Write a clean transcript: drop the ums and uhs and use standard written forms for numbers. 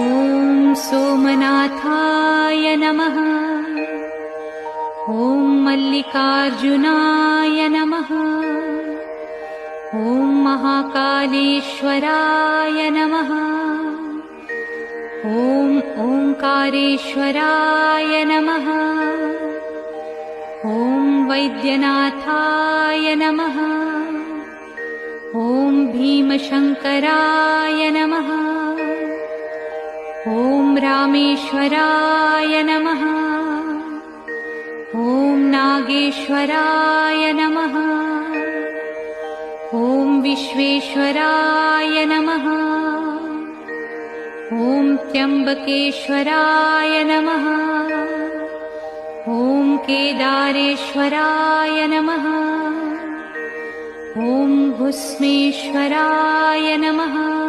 ॐ सोमनाथाय नमः। ॐ मल्लिकार्जुनाय नमः। ॐ महाकालेश्वराय नमः। ॐ ओंकारेश्वराय नमः। ॐ वैद्यनाथाय नमः। ॐ भीमशंकराय नमः। ॐ रामेश्वराय नमः। ॐ नागेश्वराय नमः। ॐ विश्वेश्वराय नमः। ॐ त्र्यंबकेश्वराय नमः। ॐ केदारेश्वराय नमः। ॐ भुस्मेश्वराय नमः।